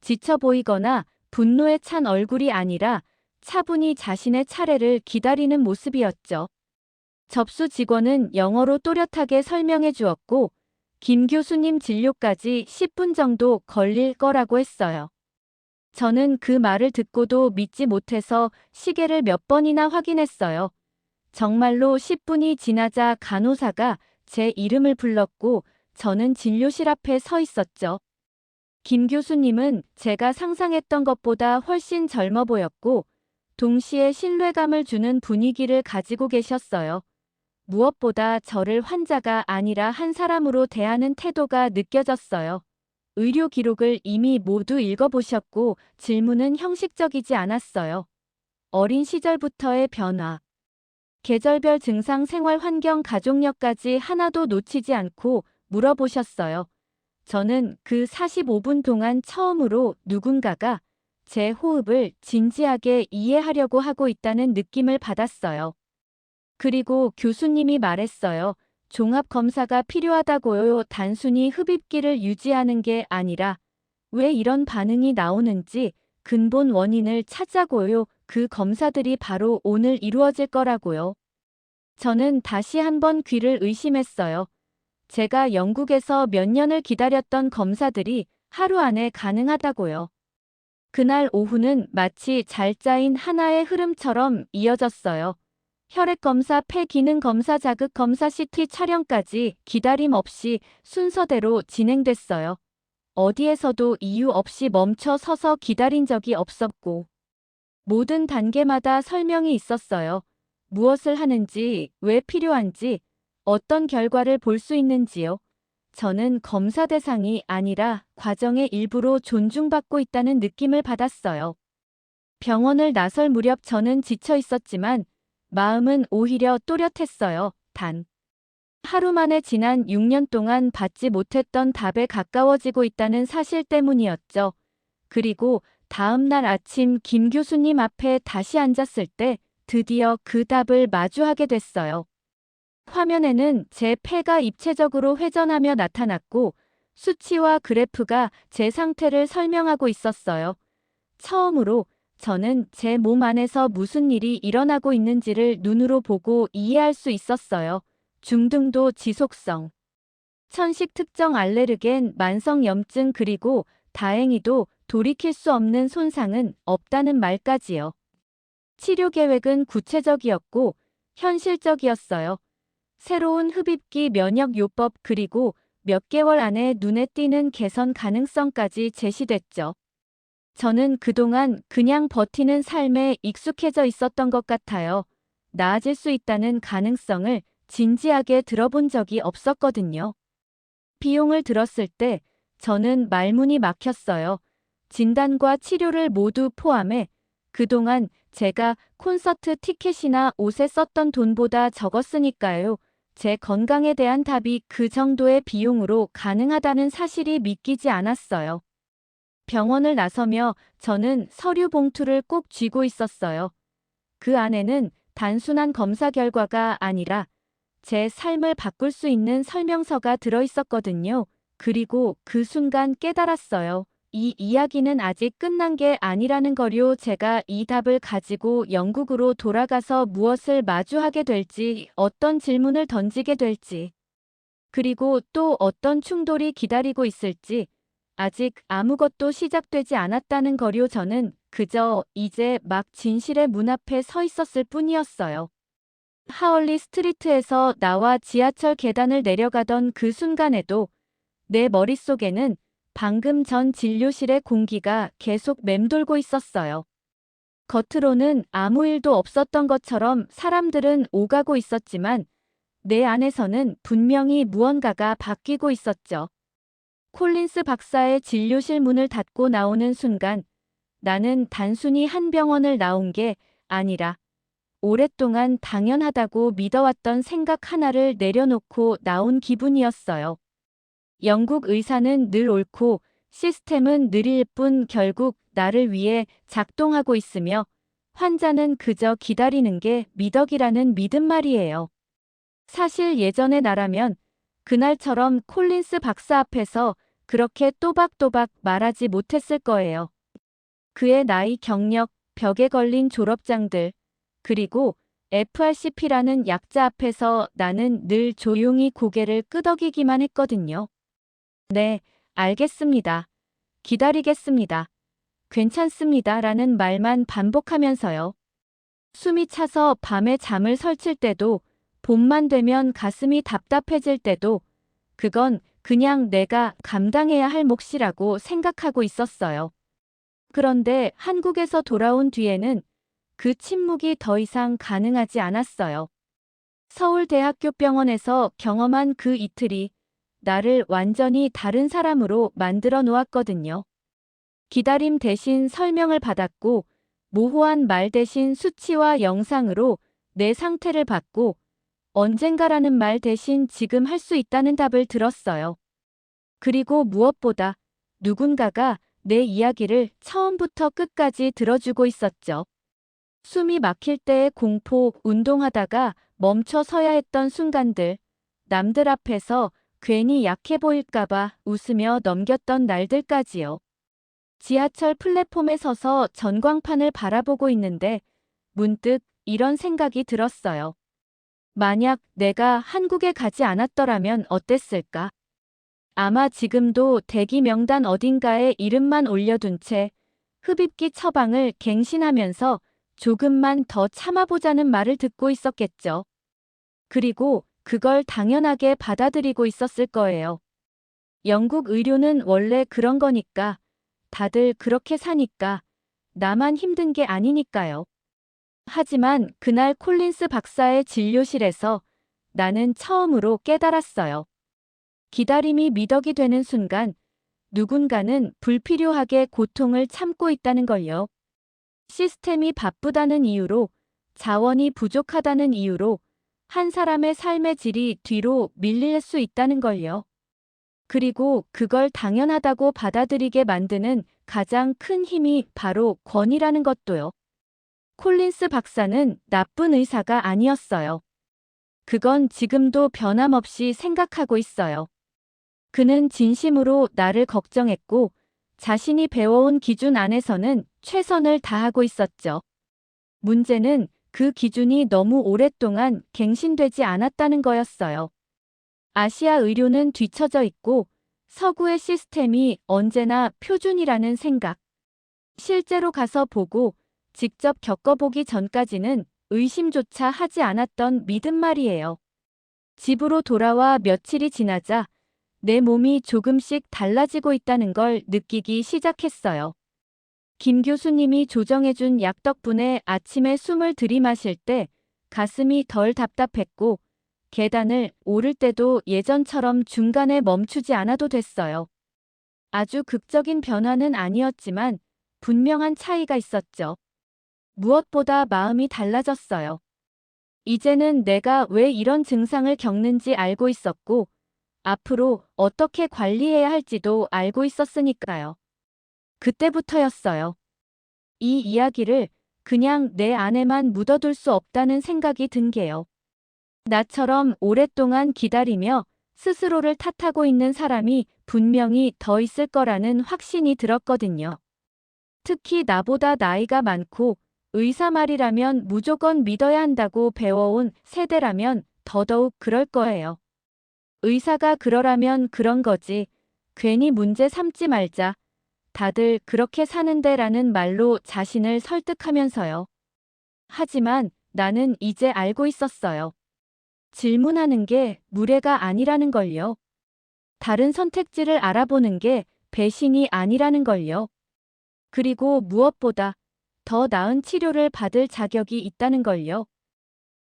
지쳐 보이거나 분노에 찬 얼굴이 아니라 차분히 자신의 차례를 기다리는 모습이었죠. 접수 직원은 영어로 또렷하게 설명해 주었고 김 교수님 진료까지 10분 정도 걸릴 거라고 했어요. 저는 그 말을 듣고도 믿지 못해서 시계를 몇 번이나 확인했어요. 정말로 10분이 지나자 간호사가 제 이름을 불렀고 저는 진료실 앞에 서 있었죠. 김 교수님은 제가 상상했던 것보다 훨씬 젊어 보였고 동시에 신뢰감을 주는 분위기를 가지고 계셨어요. 무엇보다 저를 환자가 아니라 한 사람으로 대하는 태도가 느껴졌어요. 의료 기록을 이미 모두 읽어보셨고 질문은 형식적이지 않았어요. 어린 시절부터의 변화, 계절별 증상, 생활 환경, 가족력까지 하나도 놓치지 않고 물어보셨어요. 저는 그 45분 동안 처음으로 누군가가 제 호흡을 진지하게 이해하려고 하고 있다는 느낌을 받았어요. 그리고 교수님이 말했어요. 종합검사가 필요하다고요. 단순히 흡입기를 유지하는 게 아니라 왜 이런 반응이 나오는지 근본 원인을 찾자고요. 그 검사들이 바로 오늘 이루어질 거라고요. 저는 다시 한번 귀를 의심했어요. 제가 영국에서 몇 년을 기다렸던 검사들이 하루 안에 가능하다고요. 그날 오후는 마치 잘 짜인 하나의 흐름처럼 이어졌어요. 혈액검사, 폐기능검사, 자극검사, CT 촬영까지 기다림 없이 순서대로 진행됐어요. 어디에서도 이유 없이 멈춰 서서 기다린 적이 없었고 모든 단계마다 설명이 있었어요. 무엇을 하는지, 왜 필요한지, 어떤 결과를 볼 수 있는지요. 저는 검사 대상이 아니라 과정의 일부로 존중받고 있다는 느낌을 받았어요. 병원을 나설 무렵 저는 지쳐 있었지만 마음은 오히려 또렷했어요. 단 하루 만에 지난 6년 동안 받지 못했던 답에 가까워지고 있다는 사실 때문이었죠. 그리고 다음 날 아침 김 교수님 앞에 다시 앉았을 때 드디어 그 답을 마주하게 됐어요. 화면에는 제 폐가 입체적으로 회전하며 나타났고 수치와 그래프가 제 상태를 설명하고 있었어요. 처음으로 저는 제 몸 안에서 무슨 일이 일어나고 있는지를 눈으로 보고 이해할 수 있었어요. 중등도 지속성, 천식 특정 알레르겐, 만성 염증 그리고 다행히도 돌이킬 수 없는 손상은 없다는 말까지요. 치료 계획은 구체적이었고 현실적이었어요. 새로운 흡입기 면역요법 그리고 몇 개월 안에 눈에 띄는 개선 가능성까지 제시됐죠. 저는 그동안 그냥 버티는 삶에 익숙해져 있었던 것 같아요. 나아질 수 있다는 가능성을 진지하게 들어본 적이 없었거든요. 비용을 들었을 때 저는 말문이 막혔어요. 진단과 치료를 모두 포함해 그동안 제가 콘서트 티켓이나 옷에 썼던 돈보다 적었으니까요. 제 건강에 대한 답이 그 정도의 비용으로 가능하다는 사실이 믿기지 않았어요. 병원을 나서며 저는 서류 봉투를 꼭 쥐고 있었어요. 그 안에는 단순한 검사 결과가 아니라 제 삶을 바꿀 수 있는 설명서가 들어있었거든요. 그리고 그 순간 깨달았어요. 이 이야기는 아직 끝난 게 아니라는 거요. 제가 이 답을 가지고 영국으로 돌아가서 무엇을 마주하게 될지, 어떤 질문을 던지게 될지, 그리고 또 어떤 충돌이 기다리고 있을지 아직 아무것도 시작되지 않았다는 거요. 저는 그저 이제 막 진실의 문 앞에 서 있었을 뿐이었어요. 하얼리 스트리트에서 나와 지하철 계단을 내려가던 그 순간에도 내 머릿속에는 방금 전 진료실의 공기가 계속 맴돌고 있었어요. 겉으로는 아무 일도 없었던 것처럼 사람들은 오가고 있었지만 내 안에서는 분명히 무언가가 바뀌고 있었죠. 콜린스 박사의 진료실 문을 닫고 나오는 순간 나는 단순히 한 병원을 나온 게 아니라 오랫동안 당연하다고 믿어왔던 생각 하나를 내려놓고 나온 기분이었어요. 영국 의사는 늘 옳고 시스템은 느릴 뿐 결국 나를 위해 작동하고 있으며 환자는 그저 기다리는 게 미덕이라는 믿음 말이에요. 사실 예전의 나라면 그날처럼 콜린스 박사 앞에서 그렇게 또박또박 말하지 못했을 거예요. 그의 나이, 경력, 벽에 걸린 졸업장들, 그리고 FRCP라는 약자 앞에서 나는 늘 조용히 고개를 끄덕이기만 했거든요. 네, 알겠습니다. 기다리겠습니다. 괜찮습니다. 라는 말만 반복하면서요. 숨이 차서 밤에 잠을 설칠 때도, 봄만 되면 가슴이 답답해질 때도, 그건 그냥 내가 감당해야 할 몫이라고 생각하고 있었어요. 그런데 한국에서 돌아온 뒤에는 그 침묵이 더 이상 가능하지 않았어요. 서울대학교 병원에서 경험한 그 이틀이 나를 완전히 다른 사람으로 만들어 놓았거든요. 기다림 대신 설명을 받았고, 모호한 말 대신 수치와 영상으로 내 상태를 받고, 언젠가라는 말 대신 지금 할 수 있다는 답을 들었어요. 그리고 무엇보다 누군가가 내 이야기를 처음부터 끝까지 들어주고 있었죠. 숨이 막힐 때의 공포, 운동하다가 멈춰 서야 했던 순간들, 남들 앞에서 괜히 약해 보일까봐 웃으며 넘겼던 날들까지요. 지하철 플랫폼에 서서 전광판을 바라보고 있는데 문득 이런 생각이 들었어요. 만약 내가 한국에 가지 않았더라면 어땠을까? 아마 지금도 대기 명단 어딘가에 이름만 올려둔 채 흡입기 처방을 갱신하면서 조금만 더 참아보자는 말을 듣고 있었겠죠. 그리고 그걸 당연하게 받아들이고 있었을 거예요. 영국 의료는 원래 그런 거니까, 다들 그렇게 사니까, 나만 힘든 게 아니니까요. 하지만 그날 콜린스 박사의 진료실에서 나는 처음으로 깨달았어요. 기다림이 미덕이 되는 순간 누군가는 불필요하게 고통을 참고 있다는 걸요. 시스템이 바쁘다는 이유로, 자원이 부족하다는 이유로 한 사람의 삶의 질이 뒤로 밀릴 수 있다는 걸요. 그리고 그걸 당연하다고 받아들이게 만드는 가장 큰 힘이 바로 권위라는 것도요. 콜린스 박사는 나쁜 의사가 아니었어요. 그건 지금도 변함없이 생각하고 있어요. 그는 진심으로 나를 걱정했고 자신이 배워온 기준 안에서는 최선을 다하고 있었죠. 문제는 그 기준이 너무 오랫동안 갱신되지 않았다는 거였어요. 아시아 의료는 뒤처져 있고 서구의 시스템이 언제나 표준이라는 생각. 실제로 가서 보고 직접 겪어보기 전까지는 의심조차 하지 않았던 믿음 말이에요. 집으로 돌아와 며칠이 지나자 내 몸이 조금씩 달라지고 있다는 걸 느끼기 시작했어요. 김 교수님이 조정해준 약 덕분에 아침에 숨을 들이마실 때 가슴이 덜 답답했고 계단을 오를 때도 예전처럼 중간에 멈추지 않아도 됐어요. 아주 극적인 변화는 아니었지만 분명한 차이가 있었죠. 무엇보다 마음이 달라졌어요. 이제는 내가 왜 이런 증상을 겪는지 알고 있었고 앞으로 어떻게 관리해야 할지도 알고 있었으니까요. 그때부터였어요. 이 이야기를 그냥 내 안에만 묻어둘 수 없다는 생각이 든 게요. 나처럼 오랫동안 기다리며 스스로를 탓하고 있는 사람이 분명히 더 있을 거라는 확신이 들었거든요. 특히 나보다 나이가 많고 의사 말이라면 무조건 믿어야 한다고 배워온 세대라면 더더욱 그럴 거예요. 의사가 그러라면 그런 거지. 괜히 문제 삼지 말자. 다들 그렇게 사는데 라는 말로 자신을 설득하면서요. 하지만 나는 이제 알고 있었어요. 질문하는 게 무례가 아니라는 걸요. 다른 선택지를 알아보는 게 배신이 아니라는 걸요. 그리고 무엇보다 더 나은 치료를 받을 자격이 있다는 걸요.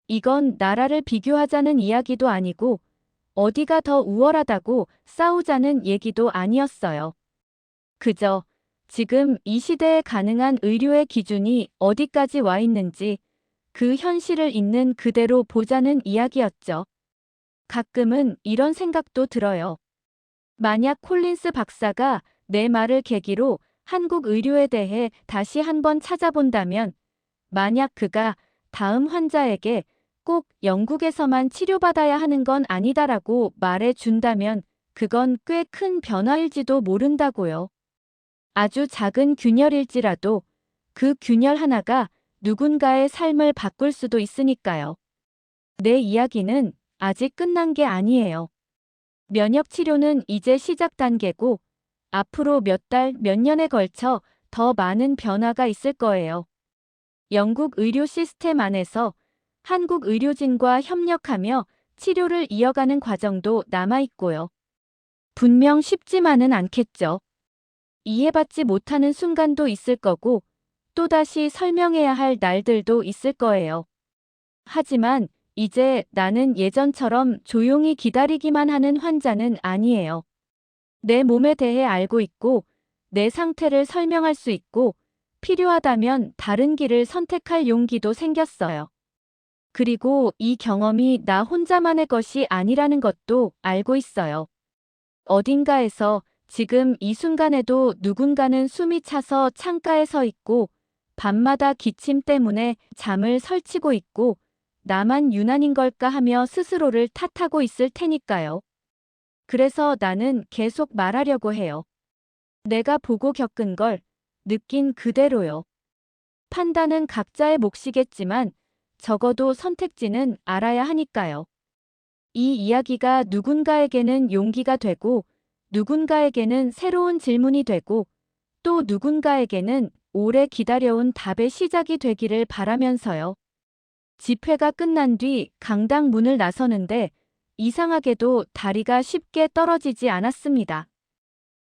이건 나라를 비교하자는 이야기도 아니고 어디가 더 우월하다고 싸우자는 얘기도 아니었어요. 그저 지금 이 시대에 가능한 의료의 기준이 어디까지 와 있는지 그 현실을 있는 그대로 보자는 이야기였죠. 가끔은 이런 생각도 들어요. 만약 콜린스 박사가 내 말을 계기로 한국 의료에 대해 다시 한번 찾아본다면, 만약 그가 다음 환자에게 꼭 영국에서만 치료받아야 하는 건 아니다라고 말해 준다면 그건 꽤 큰 변화일지도 모른다고요. 아주 작은 균열일지라도 그 균열 하나가 누군가의 삶을 바꿀 수도 있으니까요. 내 이야기는 아직 끝난 게 아니에요. 면역 치료는 이제 시작 단계고 앞으로 몇 달, 몇 년에 걸쳐 더 많은 변화가 있을 거예요. 영국 의료 시스템 안에서 한국 의료진과 협력하며 치료를 이어가는 과정도 남아있고요. 분명 쉽지만은 않겠죠. 이해받지 못하는 순간도 있을 거고 또다시 설명해야 할 날들도 있을 거예요. 하지만 이제 나는 예전처럼 조용히 기다리기만 하는 환자는 아니에요. 내 몸에 대해 알고 있고 내 상태를 설명할 수 있고 필요하다면 다른 길을 선택할 용기도 생겼어요. 그리고 이 경험이 나 혼자만의 것이 아니라는 것도 알고 있어요. 어딘가에서 지금 이 순간에도 누군가는 숨이 차서 창가에 서 있고 밤마다 기침 때문에 잠을 설치고 있고 나만 유난인 걸까 하며 스스로를 탓하고 있을 테니까요. 그래서 나는 계속 말하려고 해요. 내가 보고 겪은 걸 느낀 그대로요. 판단은 각자의 몫이겠지만 적어도 선택지는 알아야 하니까요. 이 이야기가 누군가에게는 용기가 되고 누군가에게는 새로운 질문이 되고 또 누군가에게는 오래 기다려온 답의 시작이 되기를 바라면서요. 집회가 끝난 뒤 강당 문을 나서는데 이상하게도 다리가 쉽게 떨어지지 않았습니다.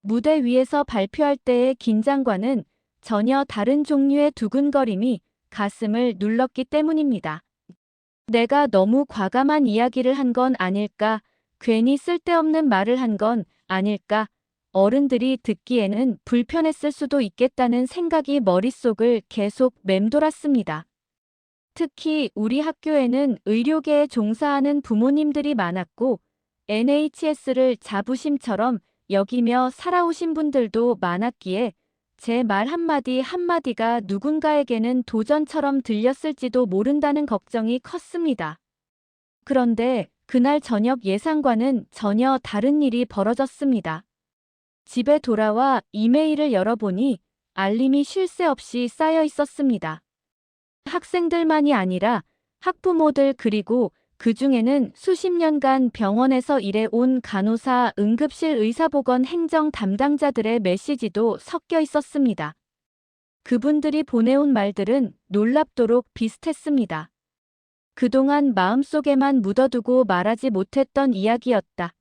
무대 위에서 발표할 때의 긴장과는 전혀 다른 종류의 두근거림이 가슴을 눌렀기 때문입니다. 내가 너무 과감한 이야기를 한 건 아닐까? 괜히 쓸데없는 말을 한 건 아닐까? 어른들이 듣기에는 불편했을 수도 있겠다는 생각이 머릿속을 계속 맴돌았습니다. 특히 우리 학교에는 의료계에 종사하는 부모님들이 많았고 NHS를 자부심처럼 여기며 살아오신 분들도 많았기에 제 말 한마디 한마디가 누군가에게는 도전처럼 들렸을지도 모른다는 걱정이 컸습니다. 그런데 그날 저녁 예상과는 전혀 다른 일이 벌어졌습니다. 집에 돌아와 이메일을 열어보니 알림이 쉴 새 없이 쌓여 있었습니다. 학생들만이 아니라 학부모들 그리고 그 중에는 수십 년간 병원에서 일해온 간호사, 응급실 의사보건 행정 담당자들의 메시지도 섞여 있었습니다. 그분들이 보내온 말들은 놀랍도록 비슷했습니다. 그동안 마음속에만 묻어두고 말하지 못했던 이야기였다.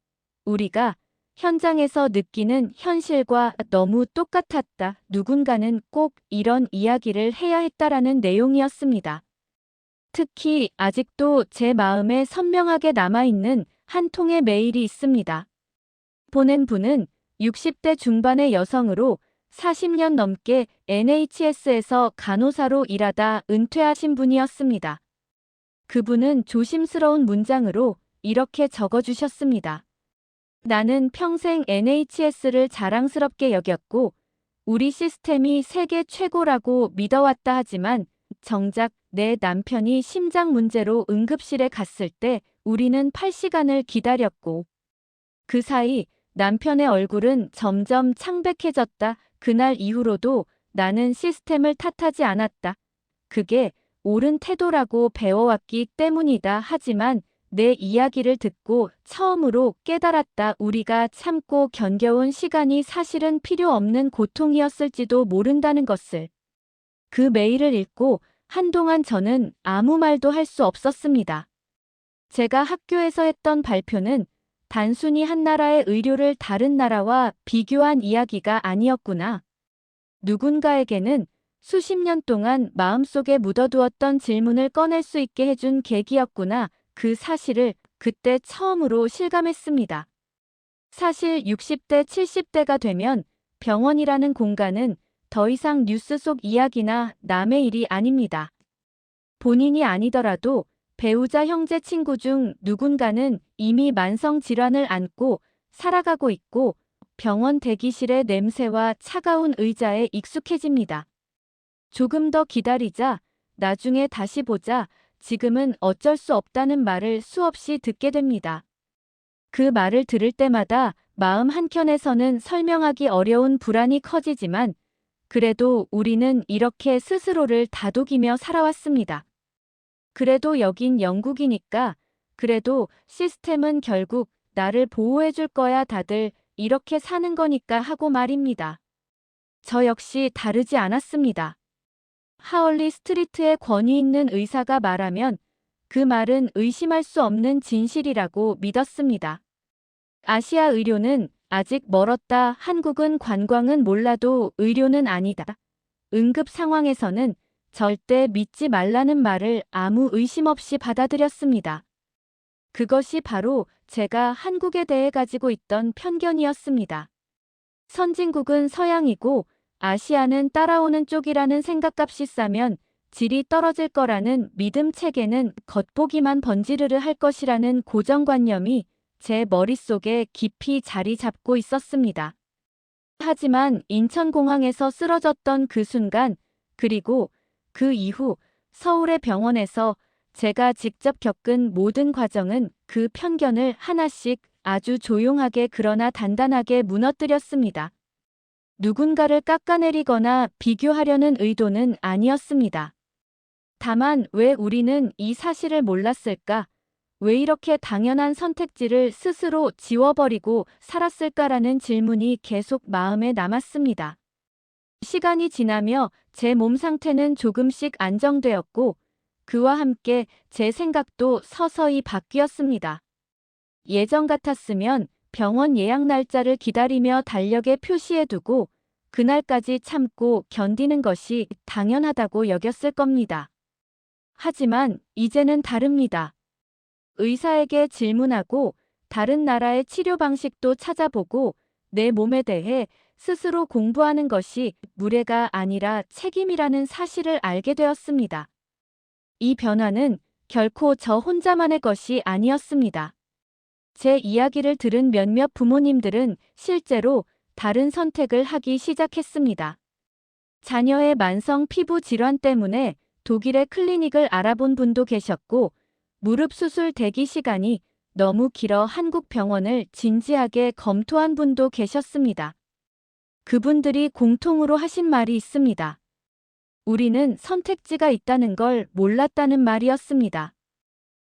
우리가 현장에서 느끼는 현실과 너무 똑같았다. 누군가는 꼭 이런 이야기를 해야 했다라는 내용이었습니다. 특히 아직도 제 마음에 선명하게 남아있는 한 통의 메일이 있습니다. 보낸 분은 60대 중반의 여성으로 40년 넘게 NHS에서 간호사로 일하다 은퇴하신 분이었습니다. 그분은 조심스러운 문장으로 이렇게 적어주셨습니다. 나는 평생 NHS를 자랑스럽게 여겼고 우리 시스템이 세계 최고라고 믿어왔다 하지만 정작 내 남편이 심장 문제로 응급실에 갔을 때 우리는 8시간을 기다렸고 그 사이 남편의 얼굴은 점점 창백해졌다. 그날 이후로도 나는 시스템을 탓하지 않았다. 그게 옳은 태도라고 배워왔기 때문이다. 하지만 내 이야기를 듣고 처음으로 깨달았다. 우리가 참고 견뎌온 시간이 사실은 필요 없는 고통이었을지도 모른다는 것을. 그 메일을 읽고 한동안 저는 아무 말도 할 수 없었습니다. 제가 학교에서 했던 발표는 단순히 한 나라의 의료를 다른 나라와 비교한 이야기가 아니었구나. 누군가에게는 수십 년 동안 마음속에 묻어두었던 질문을 꺼낼 수 있게 해준 계기였구나. 그 사실을 그때 처음으로 실감했습니다. 사실 60대, 70대가 되면 병원이라는 공간은 더 이상 뉴스 속 이야기나 남의 일이 아닙니다. 본인이 아니더라도 배우자, 형제, 친구 중 누군가는 이미 만성 질환을 안고 살아가고 있고 병원 대기실의 냄새와 차가운 의자에 익숙해집니다. 조금 더 기다리자, 나중에 다시 보자, 지금은 어쩔 수 없다는 말을 수없이 듣게 됩니다. 그 말을 들을 때마다 마음 한켠에서는 설명하기 어려운 불안이 커지지만 그래도 우리는 이렇게 스스로를 다독이며 살아왔습니다. 그래도 여긴 영국이니까, 그래도 시스템은 결국 나를 보호해줄 거야, 다들 이렇게 사는 거니까 하고 말입니다. 저 역시 다르지 않았습니다. 하얼리 스트리트의 권위 있는 의사가 말하면 그 말은 의심할 수 없는 진실이라고 믿었습니다. 아시아 의료는 아직 멀었다. 한국은 관광은 몰라도 의료는 아니다. 응급 상황에서는 절대 믿지 말라는 말을 아무 의심 없이 받아들였습니다. 그것이 바로 제가 한국에 대해 가지고 있던 편견이었습니다. 선진국은 서양이고 아시아는 따라오는 쪽이라는 생각값이 싸면 질이 떨어질 거라는 믿음 체계는 겉보기만 번지르르 할 것이라는 고정관념이 제 머릿속에 깊이 자리 잡고 있었습니다. 하지만 인천공항에서 쓰러졌던 그 순간, 그리고 그 이후 서울의 병원에서 제가 직접 겪은 모든 과정은 그 편견을 하나씩 아주 조용하게 그러나 단단하게 무너뜨렸습니다. 누군가를 깎아내리거나 비교하려는 의도는 아니었습니다. 다만 왜 우리는 이 사실을 몰랐을까? 왜 이렇게 당연한 선택지를 스스로 지워버리고 살았을까라는 질문이 계속 마음에 남았습니다. 시간이 지나며 제 몸 상태는 조금씩 안정되었고 그와 함께 제 생각도 서서히 바뀌었습니다. 예전 같았으면 병원 예약 날짜를 기다리며 달력에 표시해두고 그날까지 참고 견디는 것이 당연하다고 여겼을 겁니다. 하지만 이제는 다릅니다. 의사에게 질문하고 다른 나라의 치료 방식도 찾아보고 내 몸에 대해 스스로 공부하는 것이 무례가 아니라 책임이라는 사실을 알게 되었습니다. 이 변화는 결코 저 혼자만의 것이 아니었습니다. 제 이야기를 들은 몇몇 부모님들은 실제로 다른 선택을 하기 시작했습니다. 자녀의 만성 피부 질환 때문에 독일의 클리닉을 알아본 분도 계셨고, 무릎 수술 대기 시간이 너무 길어 한국 병원을 진지하게 검토한 분도 계셨습니다. 그분들이 공통으로 하신 말이 있습니다. 우리는 선택지가 있다는 걸 몰랐다는 말이었습니다.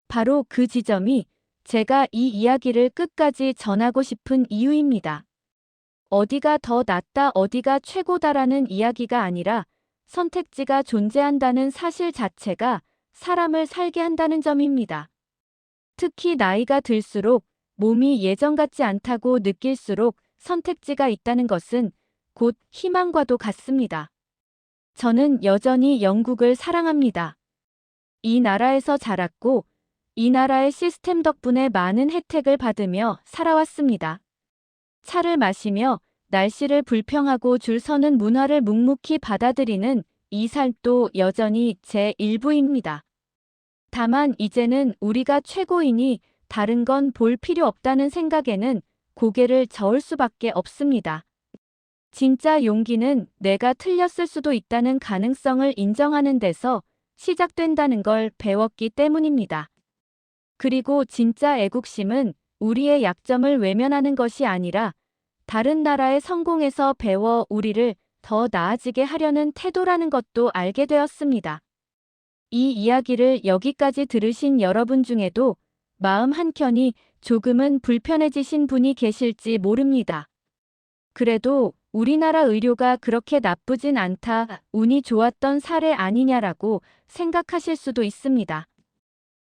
바로 그 지점이 제가 이 이야기를 끝까지 전하고 싶은 이유입니다. 어디가 더 낫다, 어디가 최고다라는 이야기가 아니라 선택지가 존재한다는 사실 자체가 사람을 살게 한다는 점입니다. 특히 나이가 들수록 몸이 예전 같지 않다고 느낄수록 선택지가 있다는 것은 곧 희망과도 같습니다. 저는 여전히 영국을 사랑합니다. 이 나라에서 자랐고 이 나라의 시스템 덕분에 많은 혜택을 받으며 살아왔습니다. 차를 마시며 날씨를 불평하고 줄 서는 문화를 묵묵히 받아들이는 이 삶도 여전히 제 일부입니다. 다만 이제는 우리가 최고이니 다른 건 볼 필요 없다는 생각에는 고개를 저을 수밖에 없습니다. 진짜 용기는 내가 틀렸을 수도 있다는 가능성을 인정하는 데서 시작된다는 걸 배웠기 때문입니다. 그리고 진짜 애국심은 우리의 약점을 외면하는 것이 아니라 다른 나라의 성공에서 배워 우리를 더 나아지게 하려는 태도라는 것도 알게 되었습니다. 이 이야기를 여기까지 들으신 여러분 중에도 마음 한켠이 조금은 불편해지신 분이 계실지 모릅니다. 그래도 우리나라 의료가 그렇게 나쁘진 않다, 운이 좋았던 사례 아니냐라고 생각하실 수도 있습니다.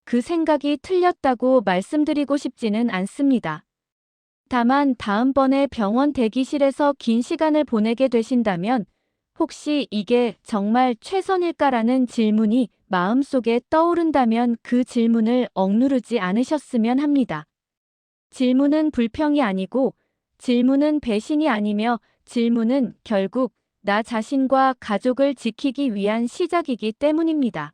그 생각이 틀렸다고 말씀드리고 싶지는 않습니다. 다만 다음번에 병원 대기실에서 긴 시간을 보내게 되신다면 혹시 이게 정말 최선일까라는 질문이 마음속에 떠오른다면 그 질문을 억누르지 않으셨으면 합니다. 질문은 불평이 아니고 질문은 배신이 아니며 질문은 결국 나 자신과 가족을 지키기 위한 시작이기 때문입니다.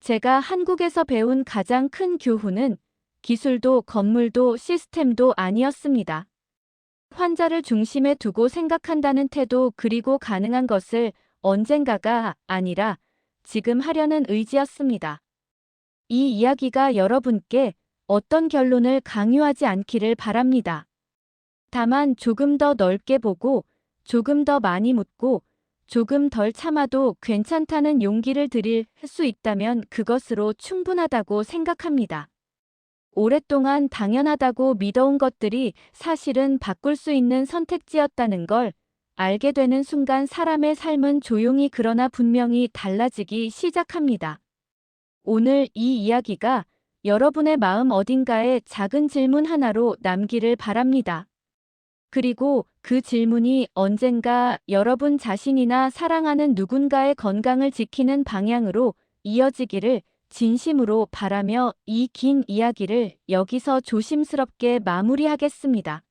제가 한국에서 배운 가장 큰 교훈은 기술도 건물도 시스템도 아니었습니다. 환자를 중심에 두고 생각한다는 태도, 그리고 가능한 것을 언젠가가 아니라 지금 하려는 의지였습니다. 이 이야기가 여러분께 어떤 결론을 강요하지 않기를 바랍니다. 다만 조금 더 넓게 보고 조금 더 많이 묻고 조금 덜 참아도 괜찮다는 용기를 드릴 수 있다면 그것으로 충분하다고 생각합니다. 오랫동안 당연하다고 믿어온 것들이 사실은 바꿀 수 있는 선택지였다는 걸 알게 되는 순간 사람의 삶은 조용히 그러나 분명히 달라지기 시작합니다. 오늘 이 이야기가 여러분의 마음 어딘가에 작은 질문 하나로 남기를 바랍니다. 그리고 그 질문이 언젠가 여러분 자신이나 사랑하는 누군가의 건강을 지키는 방향으로 이어지기를 진심으로 바라며 이 긴 이야기를 여기서 조심스럽게 마무리하겠습니다.